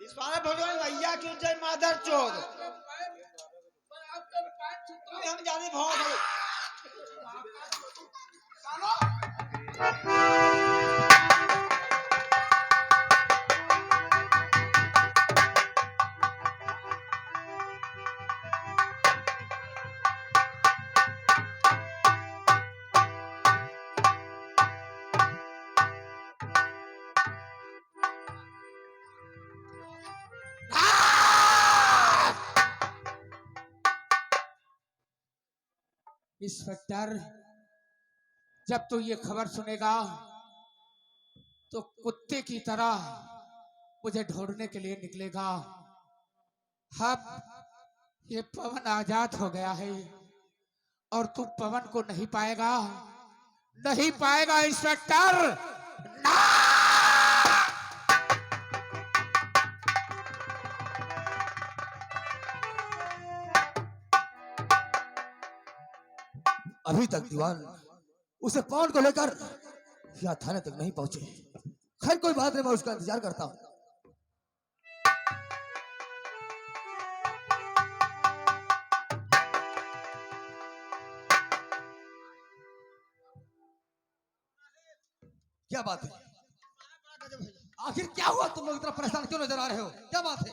सारे भगवान भैया की जय मादर चोद हम जाने बहुत इंस्पेक्टर, जब तू ये खबर सुनेगा तो कुत्ते की तरह मुझे ढूंढने के लिए निकलेगा। अब ये पवन आजाद हो गया है और तू पवन को नहीं पाएगा, नहीं पाएगा इंस्पेक्टर। ना! अभी तक दीवान उसे पवन को लेकर यहाँ थाने तक नहीं पहुंचे। खैर कोई बात नहीं, मैं उसका इंतजार करता हूँ। क्या बात है? आखिर क्या हुआ? तुम लोग इतना परेशान क्यों नजर आ रहे हो? क्या बात है?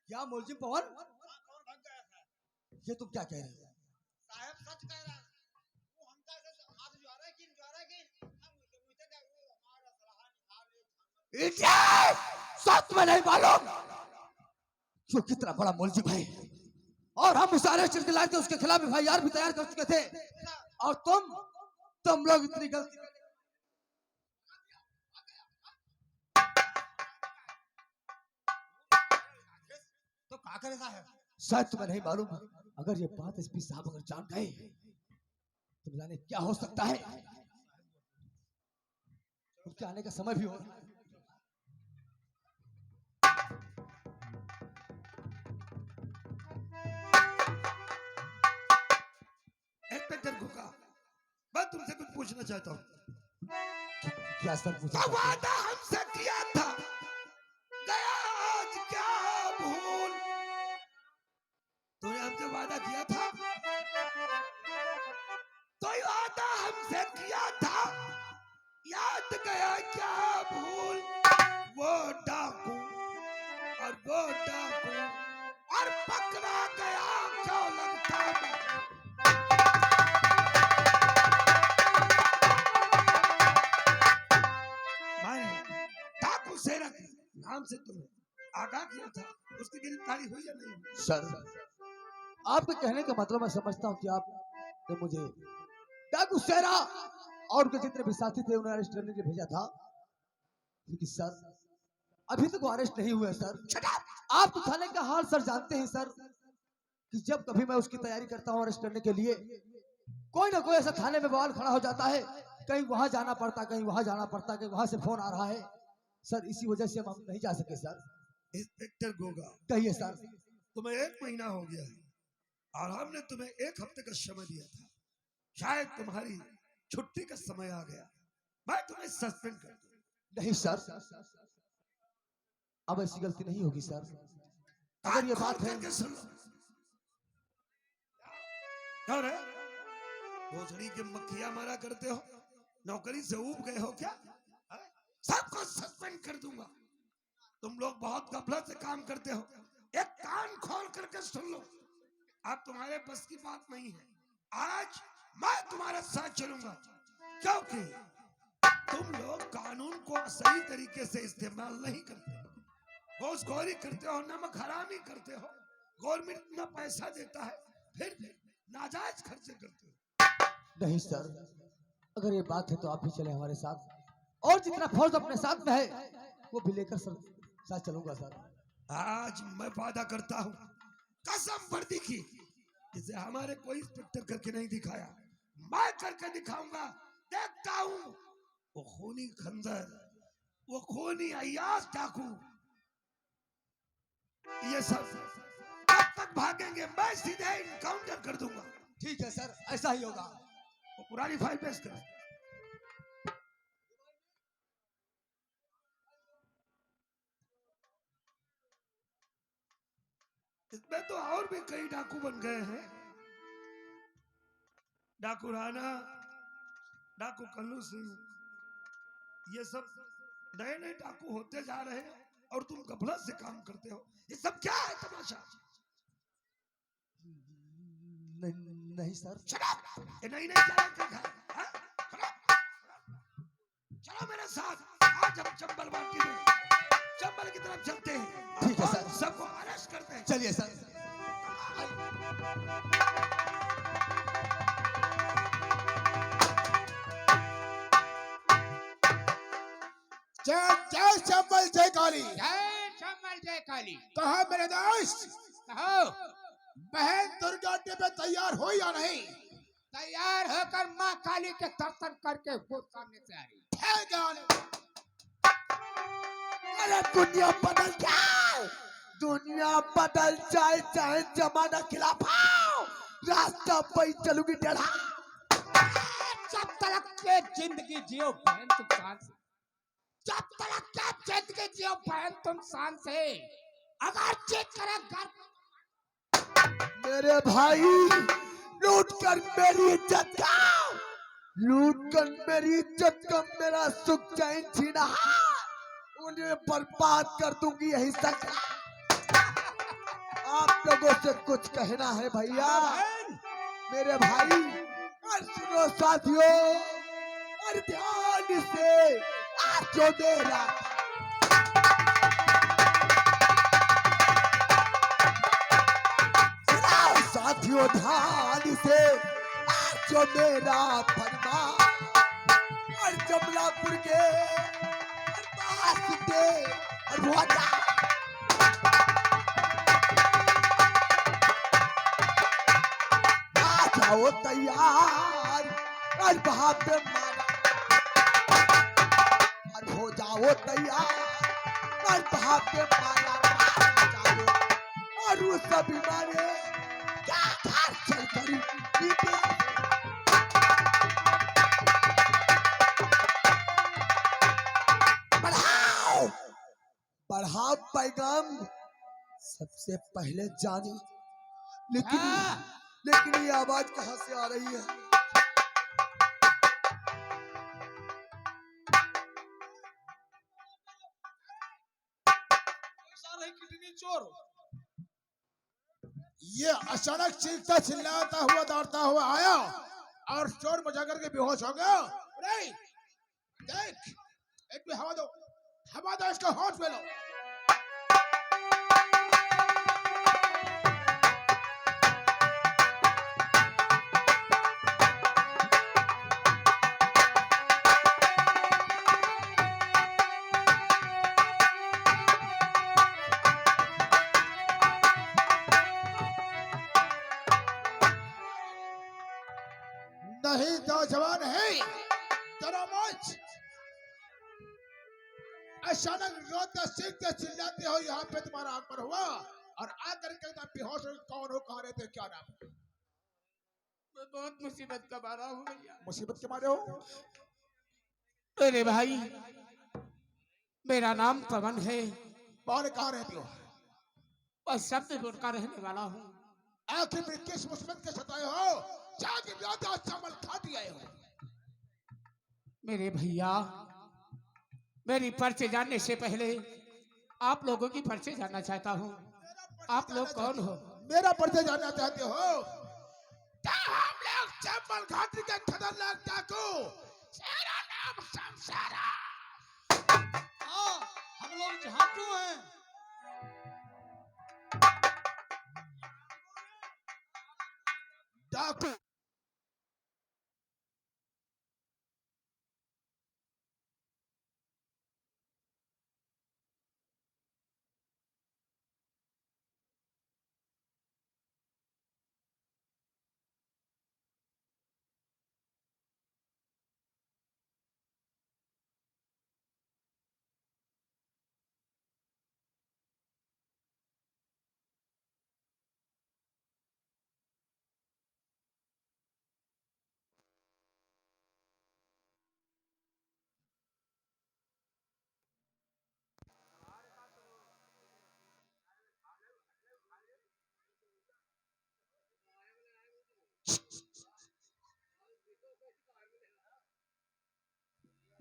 क्या मुलजिम पवन? ये तुम क्या कह रहे हो? साहब सच कह रहा है वो हमका से हाथ ज्वारा कि हम हमारा सलाह सच में नहीं मालूम क्यों कितना बड़ा मुलजिम है और हम उसे अरेस्ट दिला के उसके खिलाफ एफआईआर भी तैयार कर चुके थे और तुम लोग इतनी गलती तो क्या करेगा है? शायद तुम्हें नहीं मालूम। अगर ये बात एसपी साहब अगर जान गए तो जाने क्या हो सकता है। उनके आने का समय भी हो रहा है। इंस्पेक्टर घोगा, मैं तुमसे कुछ पूछना चाहता हूँ। क्या सर पूछा? वादा हमसे किया था, गया आज क्या भूल। तूने हमसे वादा किया था, तो वादा हमसे किया था, याद गया क्या भूल। वो डाकू और वो डाकू और पकड़ा गया क्यों लगता है। डाकू शेरा के नाम से तुम्हें आगाह किया था, उसकी गिरफ्तारी हुई या नहीं? सर, आपके कहने का मतलब मैं समझता हूँ कि आपने मुझे डाकू शेरा और उनके जितने भी साथी थे उन्हें अरेस्ट करने के लिए भेजा था, लेकिन सर अभी तक वो अरेस्ट नहीं हुए। सर आप तो थाने का हाल सर जानते हैं सर कि जब कभी मैं उसकी तैयारी करता हूँ अरेस्ट करने के लिए कोई ना कोई ऐसा थाने में बवाल खड़ा हो जाता है। कहीं वहां जाना पड़ता, कहीं वहां जाना पड़ता, कहीं वहां से फोन आ रहा है। सर इसी वजह से हम नहीं जा सके। सर इंस्पेक्टर गोगा, कहिए सर। तुम्हें 1 महीना हो गया है और हमने तुम्हें 1 हफ्ते का समय दिया था। शायद तुम्हारी छुट्टी का समय आ गया, मैं तुम्हें सस्पेंड कर दूं। नहीं सर, अब ऐसी गलती नहीं होगी सर। अगर ये बात है भोसड़ी के मक्खियां मारा करते हो, नौकरी से ऊब गए हो क्या? सबको सस्पेंड कर दूंगा। तुम लोग बहुत गफलत से काम करते हो। एक कान खोल करके सुन लो, अब तुम्हारे बस की बात नहीं है। आज मैं तुम्हारे साथ चलूंगा क्योंकि तुम लोग कानून को सही तरीके से इस्तेमाल नहीं करते। घूसखोरी करते हो, नमक हरामी करते हो, गवर्नमेंट इतना पैसा देता है फिर भी नाजायज खर्चे करते हो। नहीं सर, अगर ये बात है तो आप भी चले हमारे साथ और जितना फौज अपने साथ में है वो भी लेकर सर साथ चलूंगा सर। आज मैं वादा करता हूँ कसम वर्दी की, जिसे हमारे कोई इंस्पेक्टर करके नहीं दिखाया, मैं करके दिखाऊंगा। देखता हूँ वो खूनी खंजर, वो खूनी अय्याश डाकू, ये सब कब तक भागेंगे? मैं सीधे इनकाउंटर कर दूंगा। ठीक है सर, ऐसा ही होगा। वो पुरानी फाइल पेश कर। में तो और भी कई डाकू बन गए हैं। डाकू राणा, डाकू कल्लू सिंह, ये सब नए नए डाकू होते जा रहे हैं और तुम गफलत से काम करते हो। ये सब क्या है तमाशा? नहीं सर। Shut up! ये नहीं नहीं क्या है? हाँ? चलो मेरे साथ, आज हम चंबल वाटी में चंबल की तरफ चलते हैं। ठीक है और सर। सबको अरेस्ट करते हैं। चलिए सर। जय जय चंबल जय काली। जय चंबल जय काली। कहा मेरे दोस्त, कहो, बहन दुर्गा टिब्बे तैयार हो या नहीं? तैयार होकर माँ काली के दर्शन करके वो सामने से आ रही। ठीक है। अरे दुनिया बदल जाए, दुनिया बदल जाए, चाहे जमाना खिलाफ हो, रास्ता पे चलूंगी टेढ़ा। जब तक के जिंदगी जियो बहन तुम शान से, जब तक के जिंदगी जियो बहन तुम शान से, अगर जीत करे घर मेरे भाई, लूट कर मेरी इज्जत का, लूट कर मेरी इज्जत का मेरा सुख चैन छीना, उन्हें बर्बाद कर दूंगी यही सच। आप लोगों से कुछ कहना है भैया मेरे भाई, और सुनो साथियों, और ध्यान से आज जो मेरा साथियों ध्यान से आज जो मेरा फरमान, और जमलापुर के पास के रोजा आ जाओ तैयार, और वहां पे मारा, और हो जाओ तैयार, और वहां पे मारा और वो सभी मारे क्या घर चल करी बढ़ाओ बढ़ाओ पैगाम सबसे पहले जानी। लेकिन ये आवाज कहां से आ रही है? चोर ये अचानक चीखता चिल्लाता हुआ दौड़ता हुआ आया और चोर मचा करके बेहोश हो गया। नहीं देख, एक भी हवा दो इसको होश में लो। नहीं तो जवान है तेरा मौज। अचानक रोते सीखते चिल्लाते हो यहाँ पे तुम्हारा आगमन हुआ और आकर के एकदम बेहोश हो। कौन हो, कहाँ रहते, क्या नाम है? मैं बहुत मुसीबत का मारा हूँ भैया। मुसीबत के मारे हो? मेरे भाई, मेरा नाम पवन है कौन, कहाँ रहती हो? और शब्दपुर का रहने वाला हूँ। आखिर में किस मुसीबत के सताए हो? जाके ज्यादा चावल खा दिए हो। मेरे भैया, मेरी परिचय जानने से पहले आप लोगों की परिचय जानना चाहता हूँ। आप लोग कौन हो? मेरा परिचय जानना चाहते हो? क्या हम लोग चंबल घाटी के खतरनाक डाकू, मेरा नाम शमशारा। हाँ, हम लोग झांकू हैं। डाकू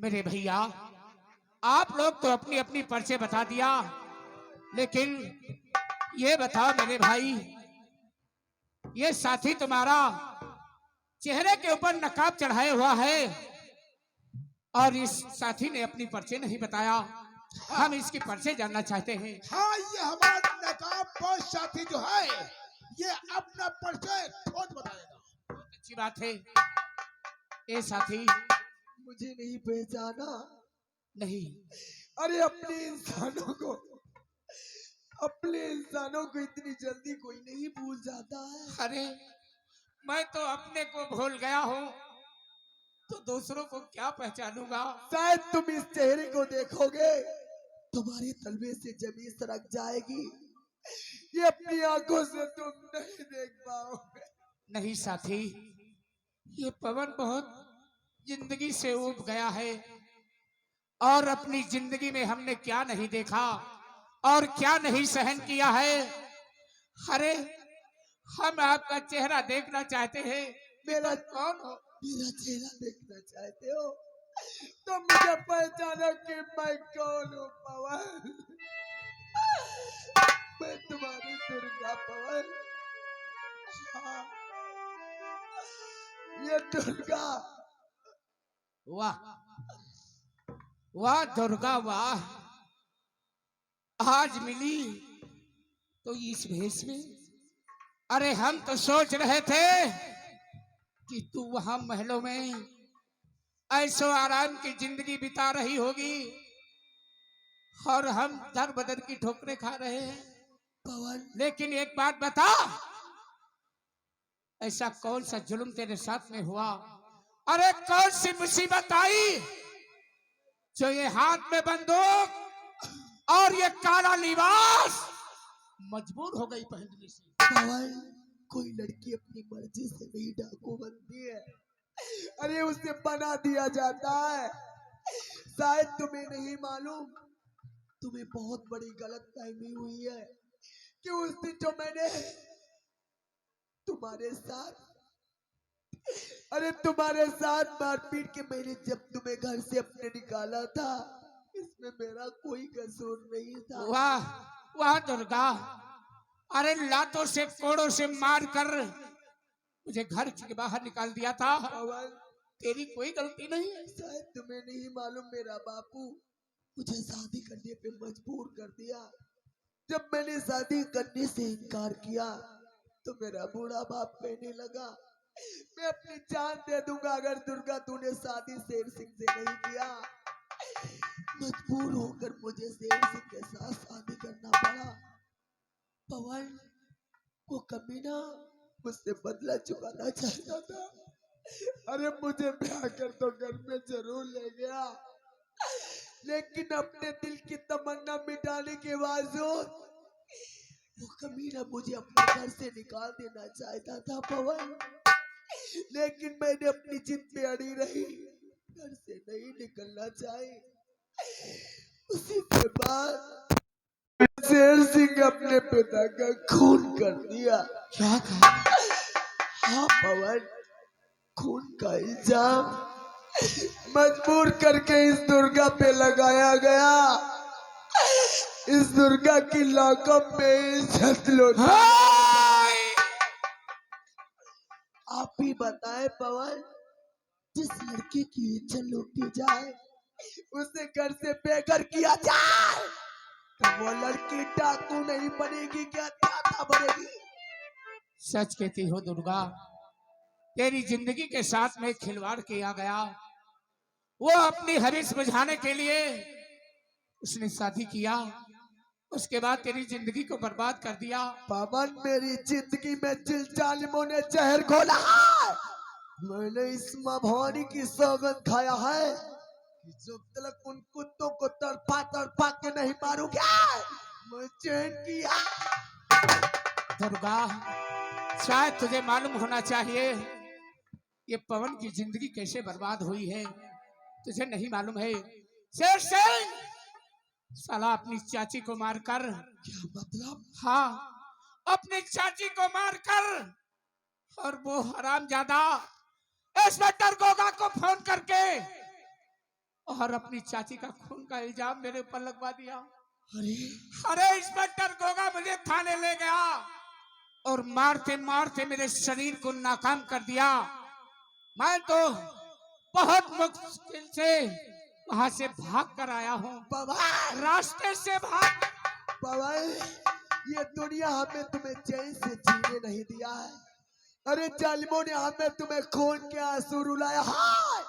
मेरे भैया, आप लोग तो अपनी अपनी परिचय बता दिया, लेकिन ये बताओ मेरे भाई, ये साथी तुम्हारा चेहरे के ऊपर नकाब चढ़ाए हुआ है और इस साथी ने अपनी परिचय नहीं बताया। हम इसकी परिचय जानना चाहते हैं। हाँ, ये हमारा नकाबपोश साथी जो है, ये अपना परिचय खुद बताएगा। बहुत अच्छी बात है। ये साथी मुझे नहीं पहचाना? नहीं, अरे अपने इंसानों को इतनी जल्दी कोई नहीं भूल जाता है। अरे मैं तो अपने को भूल गया हूँ, तो दूसरों को क्या पहचानूंगा। शायद तुम इस चेहरे को देखोगे, तुम्हारी तलवे से जमीन सरक जाएगी, ये अपनी आंखों से तुम नहीं देख पाओगे। नहीं साथी, ये पवन बहुत जिंदगी से ऊब गया है और अपनी जिंदगी में हमने क्या नहीं देखा और क्या नहीं सहन किया है। अरे हम आपका चेहरा देखना चाहते हैं। मेरा कौन हो? मेरा चेहरा देखना चाहते हो तो मुझे पहचानो कि मैं कौन हूँ पवन। मैं तुम्हारी दुर्गा पवन। हाँ, ये दुर्गा। वाह वाह दुर्गा वाह, आज मिली तो इस भेष में। अरे हम तो सोच रहे थे कि तू वहां महलों में ऐसो आराम की जिंदगी बिता रही होगी और हम दर बदर की ठोकरें खा रहे हैं। पवन, लेकिन एक बात बता, ऐसा कौन सा जुल्म तेरे साथ में हुआ? अरे कौन सी मुसीबत आई जो ये हाथ में बंदूक और ये काला लिबास मजबूर हो गई पहनने से? पवन, कोई लड़की अपनी मर्जी से नहीं डाकू बनती है। अरे उसे बना दिया जाता है। शायद तुम्हें नहीं मालूम, तुम्हें बहुत बड़ी गलतफहमी हुई है कि उस दिन जो मैंने तुम्हारे साथ मारपीट के मैंने जब तुम्हें घर से अपने निकाला था, इसमें मेरा कोई कसूर नहीं था। वाह वाह दुर्गा, अरे लातों से कोड़ों से मार कर मुझे घर के बाहर निकाल दिया था। पवन, तेरी कोई गलती नहीं है। शायद तुम्हें नहीं मालूम, मेरा बापू मुझे शादी करने पे मजबूर कर दिया। जब मैंने शादी करने से इनकार किया तो मेरा बूढ़ा बाप कहने लगा, मैं अपनी जान दे दूंगा अगर दुर्गा तूने शादी शेर सिंह से नहीं किया। मजबूर होकर मुझे शेर सिंह के साथ शादी करना पड़ा। पवन, वो कमीना मुझसे बदला चुकाना चाहता था। अरे मुझे ब्याह कर तो घर में जरूर ले गया, लेकिन अपने दिल की तमन्ना मिटाने के बावजूद वो कमीना मुझे अपने घर से निकाल देना चाहता था। पवन, लेकिन मैंने अपनी जिद पे अड़ी रही, घर से नहीं निकलना चाहे। उसी के बाद शेर सिंह अपने पिता का खून कर दिया। क्या कहा? हाँ पवन, खून का इल्जाम मजबूर करके इस दुर्गा पे लगाया गया। इस दुर्गा की लॉकअप में इज्जत लौटा। आप ही बताएं पवन, जिस लड़की की इज्जत लूटी जाए, उसे घर से बेघर किया जाए, तो वो लड़की डाकू नहीं बनेगी क्या दाता बनेगी? सच कहती हो दुर्गा, तेरी जिंदगी के साथ में खिलवाड़ किया गया। वो अपनी हविस बुझाने के लिए उसने शादी किया, उसके बाद तेरी जिंदगी को बर्बाद कर दिया। पवन, मेरी जिंदगी में जिन जालिमों ने जहर घोला है, मैंने इस माँ भवानी की सौगंध खाया है कि जब तक उन कुत्तों को तड़पा के नहीं मारूंगा, मैं चैन किया। दुर्गा, शायद तुझे मालूम होना चाहिए ये पवन की जिंदगी कैसे बर्बाद हुई है। तुझे नहीं मालूम है? शेर सिंह साला अपनी चाची को मारकर, क्या मतलब? हाँ अपनी चाची को मारकर, और वो हरामजादा इंस्पेक्टर गोगा को फोन करके और अपनी चाची का खून का इल्जाम मेरे ऊपर लगवा दिया। अरे अरे इंस्पेक्टर गोगा मुझे थाने ले गया और मारते मारते मेरे शरीर को नाकाम कर दिया। मैं तो बहुत मुश्किल से वहां से भाग कर आया हूँ, पवन रास्ते से भाग। पवन, ये दुनिया हमें तुम्हें चैन से जीने नहीं दिया है। अरे जालिमों ने हमें तुम्हें खून के आंसू रुलाया है।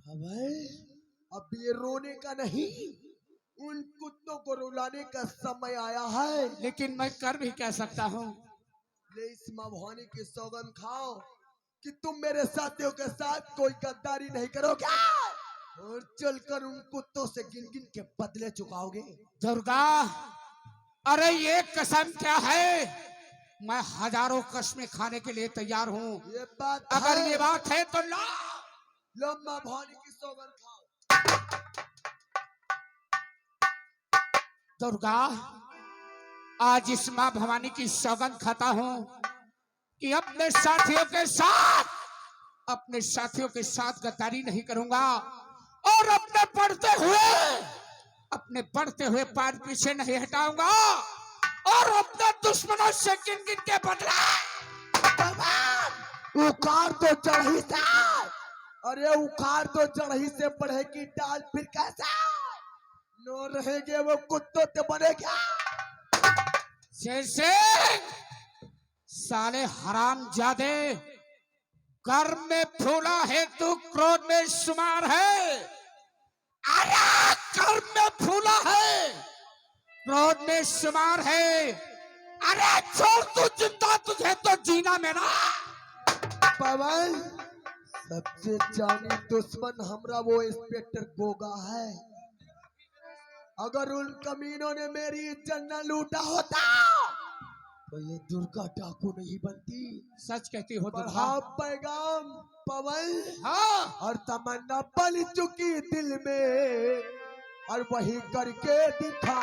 पवन, अब ये रोने का नहीं, उन कुत्तों को रुलाने का समय आया है। लेकिन मैं कर भी क्या सकता हूँ। ले इस माँ भवानी की सौगंध खाओ कि तुम मेरे साथियों के साथ कोई गद्दारी नहीं करोगे और चलकर उन कुत्तों से गिन गिन के बदले चुकाओगे। दुर्गा, अरे ये कसम क्या है, मैं हजारों कस्में खाने के लिए तैयार हूँ। ये बात अगर है। ये बात है तो ला। लो माँ भवानी की सौगंध खाओ। दुर्गा, आज इस माँ भवानी की सौगंध खाता हूँ कि अपने साथियों के साथ गद्दारी नहीं करूंगा और अपने बढ़ते हुए पैर पीछे नहीं हटाऊंगा और अपने दुश्मनों से गिन गिन के बदला। उखाड़ तो चढ़ी से, अरे उखाड़ तो चढ़ी से बढ़ेगी डाल फिर कैसा नो रहेंगे वो कुत्तों ते बनेगा। शेर सिंह, साले हरामजादे, कर्म में फूला है तू क्रोध में शुमार है। अरे कर्म में फूला है, क्रोध में शुमार है। अरे छोड़ तू जिंदा, तुझे तो जीना मेरा। पवन, सबसे जानी दुश्मन हमरा वो इंस्पेक्टर गोगा है। अगर उन कमीनों ने मेरी इज्जत न लूटा होता तो ये दुर्गा डाकू नहीं बनती। सच कहती हो दुर्गा। बढ़ाओ पैगाम पवन। हाँ, और तमन्ना पल चुकी दिल में और वही करके दिखा।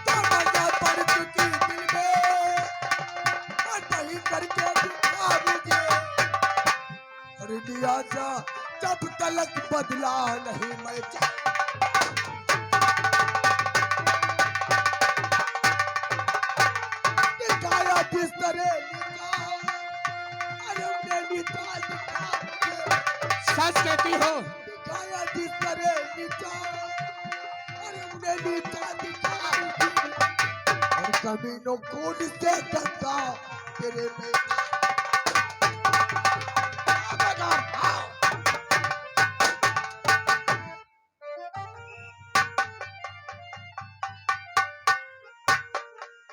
तमन्ना पल चुकी दिल में और वही करके दिखा मुझे। अरे लिया जा जब तलक बदला नहीं मैं जा। दिखाया जिस तरह अरे उन्हें निकाल दिखा मुझे। सच कहती हो। दिखाया जिस तरह अरे उन्हें निकाल दिखा मुझे। और कमीनों खून से गंगा तेरे में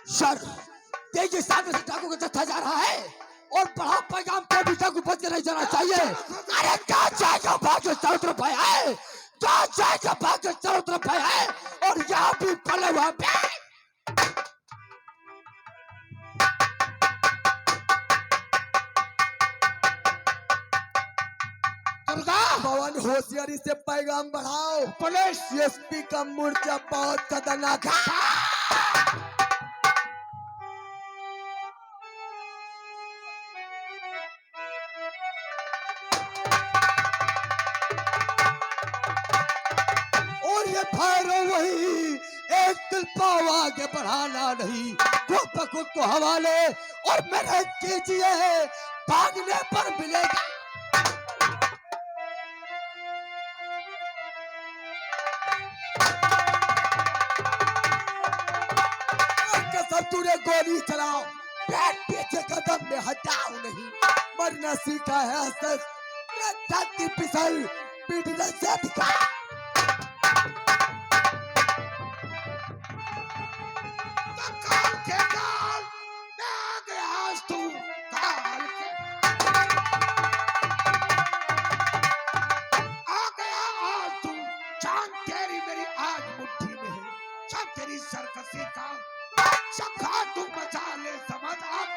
सर, तेजी सामने से डाकू का जत्था जा रहा है और बड़ा पैगाम को भी डाकू बच के नहीं जाना चाहिए। अरे क्या जाएगा भाग चारों तरफ भय है, क्या जाएगा भाग चारों तरफ भय है और यहाँ भी पले हुआ दुर्गा, पवन होशियारी से पैगाम बढ़ाओ। पुलिस, एसपी का मोर्चा बहुत खतरनाक है। और ये भैरव वही एक दिल पाव आगे बढ़ाना नहीं, खुद ब खुद को हवाले और मेहनत कीजिए, भागने पर मिलेगा। सब तूने गोली चलाओ, बैठ पीछे कदम में हटाओ नहीं, मरना सीखा है हसस, छाती पिसल पीटने से दिखा। काल के काल, मैं आ गया आज तू काल के। आ गया आज तू, जान तेरी मेरी आज मुट्ठी में है, सब तेरी सरकसी का चखा तू मचा ले समझ आप।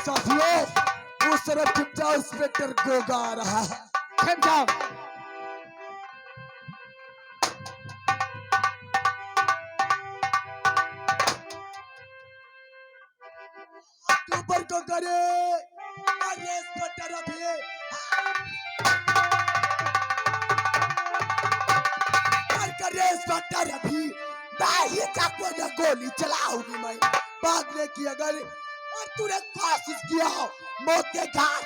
साथियों उस तरफ छिप जाओ, इंस्पेक्टर गोगा आ रहा है। छिप जाओ। ऊपर को करे, अरे इंस्पेक्टर अभी करे, इंस्पेक्टर अभी मैं ये चाकू में गोली चलाऊंगी मैं भागने की, अगर और तूने कोशिश किया मौत के घाट।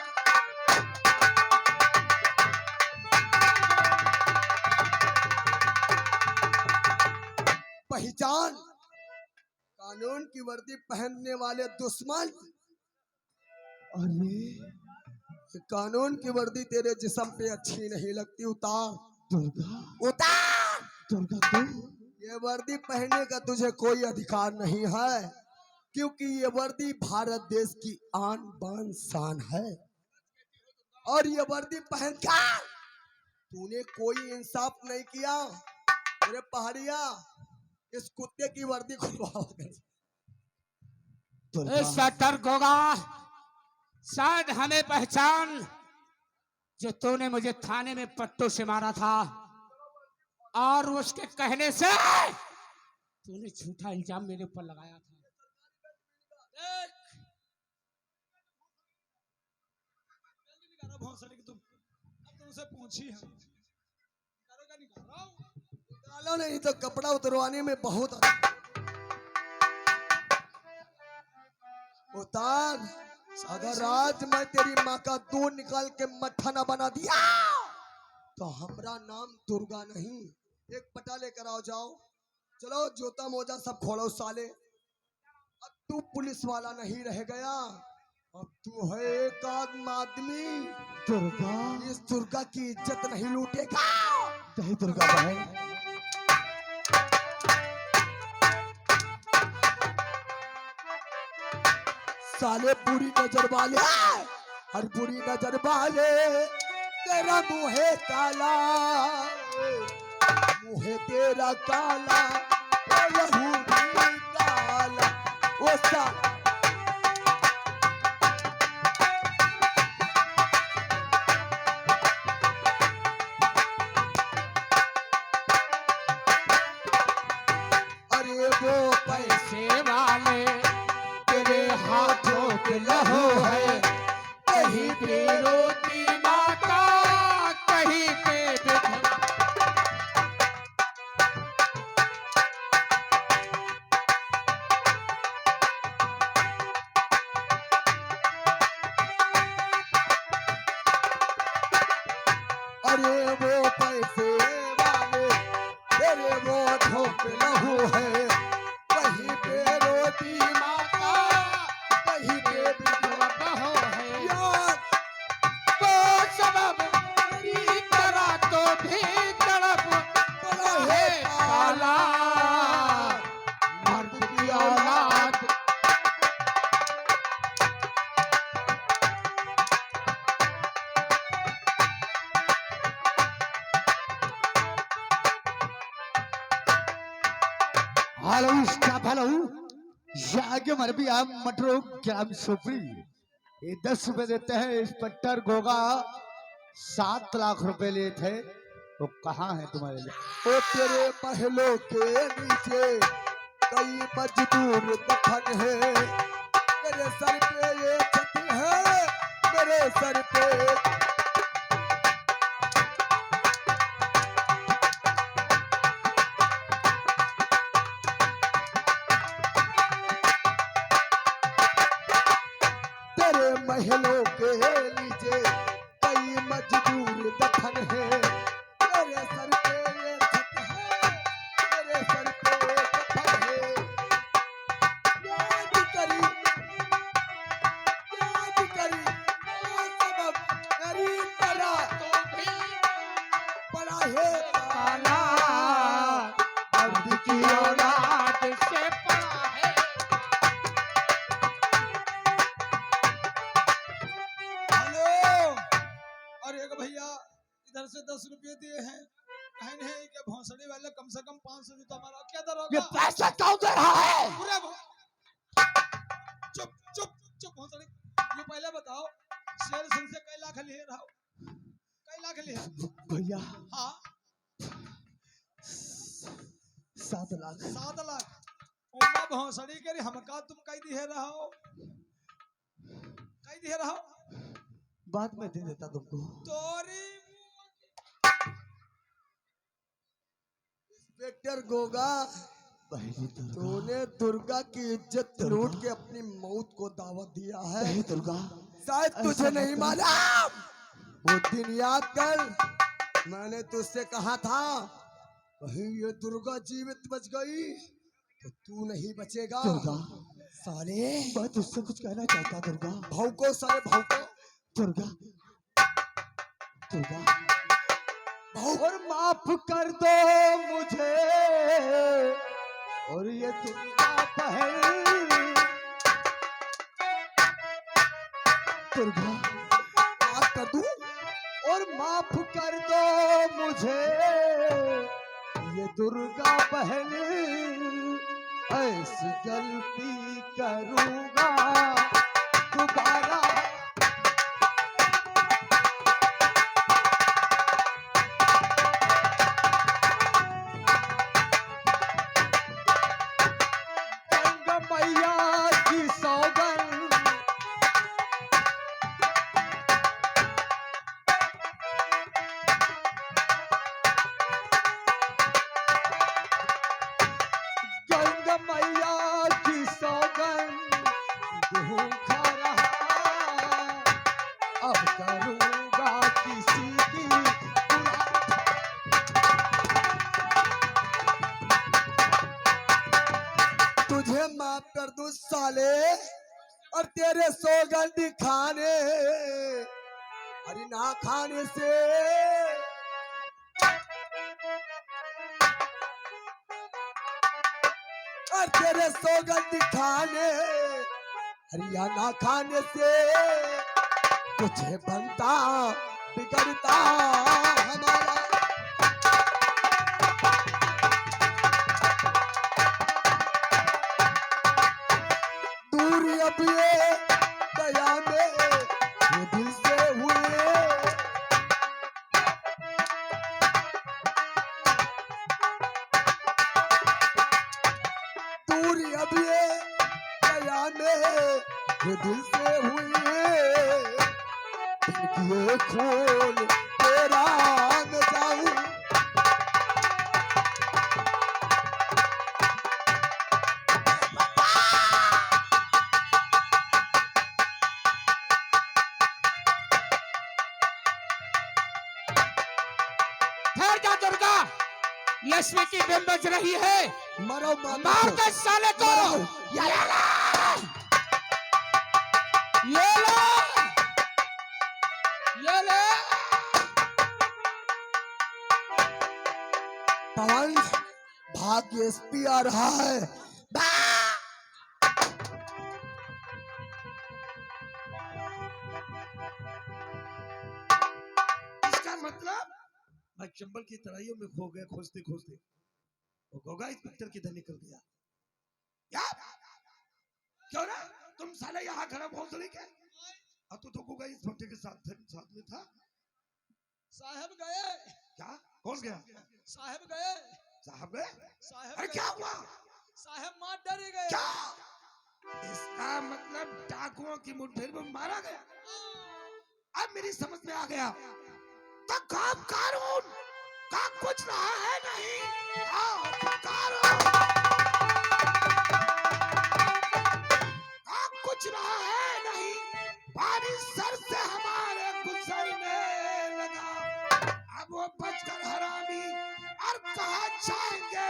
पहचान कानून की वर्दी पहनने वाले दुश्मन। अरे ये कानून की वर्दी तेरे जिस्म पे अच्छी नहीं लगती, उतार। दुर्गा उतार। दुर्गा तू ये वर्दी पहनने का तुझे कोई अधिकार नहीं है, क्योंकि ये वर्दी भारत देश की आन बान शान है। और ये वर्दी पहनकर तूने कोई इंसाफ नहीं किया। अरे पहाड़िया, इस कुत्ते की वर्दी खुलवाओ। इंस्पेक्टर गोगा, शायद हमें पहचान, जो तूने मुझे थाने में पट्टों से मारा था और उसके कहने से तूने झूठा इल्जाम मेरे ऊपर लगाया था। भौंसले की तुम अब तुमसे पूछी है, निकालो नहीं तो कपड़ा उतरवाने में बहुत उतार। अगर आज मैं तेरी माँ का दूध निकाल के मट्ठा न बना दिया तो हमारा नाम दुर्गा नहीं। एक पटा लेकर आओ, जाओ। चलो जूता मोजा सब खोलो साले। अब तू पुलिस वाला नहीं रह गया, अब तू है एक आदमी। दुर्गा, इस दुर्गा की इज्जत नहीं लूटेगा। जय दुर्गा बहन। साले बुरी नजर वाले, हर बुरी नजर वाले तेरा मुंह है काला, मुंह है तेरा काला, ओ लहू भी काला। ओ सा अरे वो पैसे वाले तेरे हाथों पे लहू है, कहीं पे रोटी माता, कहीं पे विधवा। अरे वो पैसे वाले तेरे वो ठोक लहू है, कहीं पे रोटी माता, कहीं पे विधवा बहो है यार। वो सबब की तरह तो भी तड़प है काला, मर्द की औलाद। Hello staff, hello. ये आगे मर भी आप मटरो ग्राम सुपरी, ये 10 रुपए देते हैं। इंस्पेक्टर गोगा 7 लाख रुपए लिए थे, वो कहाँ है तुम्हारे लिए? ओ तेरे महलों के नीचे कई मजदूर दफन है, मेरे सर पे ये छत है, मेरे सर पे। तेरे महलों के नीचे कई मजदूर दफन है, मेरे सर पे ये छत है, मेरे सर पे दफन है। याद करी वो सबब मेरी तरह तो भी पड़ा है काला, मर्द की औलाद से पड़ा है। हेलो। और एक भैया इधर से 10 रुपये दिए हैं, कहने हैं कि भौंसले वाले कम से कम 500 तो हमारा क्या दर ये होगा? पैसा कौन दे रहा है? पूरे चुप चुप चुप भौंसले, ये पहले बताओ, शेर सिंह से कई लाख लिए रहो, कई लाख लिए? भैया हाँ 7 लाख। 7 लाख। उम्मा भौसड़ी के हमका तुम कई दिए रहो, कई दिए रहो? बाद में दे देता तुमको। तोरी इंस्पेक्टर गोगा, बहनी दुर्गा, तूने दुर्गा की इज्जत लूट के अपनी मौत को दावत दिया है। बहनी दुर्गा, शायद तुझे ऐसा नहीं मत मालूम। वो दिन याद कर, मैंने तुझसे कहा था कहीं ये दुर्गा जीवित बच गई तो तू नहीं बचेगा। दुर्गा, साले मैं तुझसे कुछ कहना चाहता दुर्गा। भौंको साले भौंको। दुर्गा, दुर्गा, भौंक। और माफ कर दो मुझे, और ये दुर्गा बहन, दुर्गा माफ कर दूं? और माफ कर दो मुझे, ये दुर्गा बहन, ऐसी गलती करूंगा दोबारा। गंगा मैया की सौगंध, गंगा मैया की सौगंध भूखा रहा, अब करूंगा किसी की तुझे माफ कर दूं साले, और तेरे सौगंध खाने अरे ना खाने से और तेरे सौगंध खाने हरियाणा खाने से तुझे बनता बिगड़ता हमारा। दूरी अब ये दया में ये दिल से हुए, दूरी अब ये दया में ये दिल से हुए, इनकी ये खोल तेरा न जाऊं। ठहर जा दुर्गा, लक्ष्मी की बिम बज रही है। मरो मार दे साले को। ये ले, ये ले, ये ले। पवन, भाग्य एसपी आ रहा है। इसका मतलब मैं चंबल की तराइयों में खो गया खोजते खोजते, वो गोगा इंस्पेक्टर किधर निकल गया? क्या क्यों ना तुम साले यहाँ खड़ा भोसड़ी के? अब तू तो गोगा इंस्पेक्टर के साथ में था। साहब गए, क्या? कौन गया? साहब गए, साहब गए? साहब अरे गए। क्या हुआ? साहब मार डरे गए। क्या? इसका मतलब डाकुओं की मुठभेड़ में मारा गया। अब मेरी समझ में आ गया, तो काम कानून का कुछ रहा है नहीं। कानून का कुछ रहा है नहीं। पानी सर से हमारे गुजरने लगा, अब वो बचकर हरामी और कहाँ जाएंगे।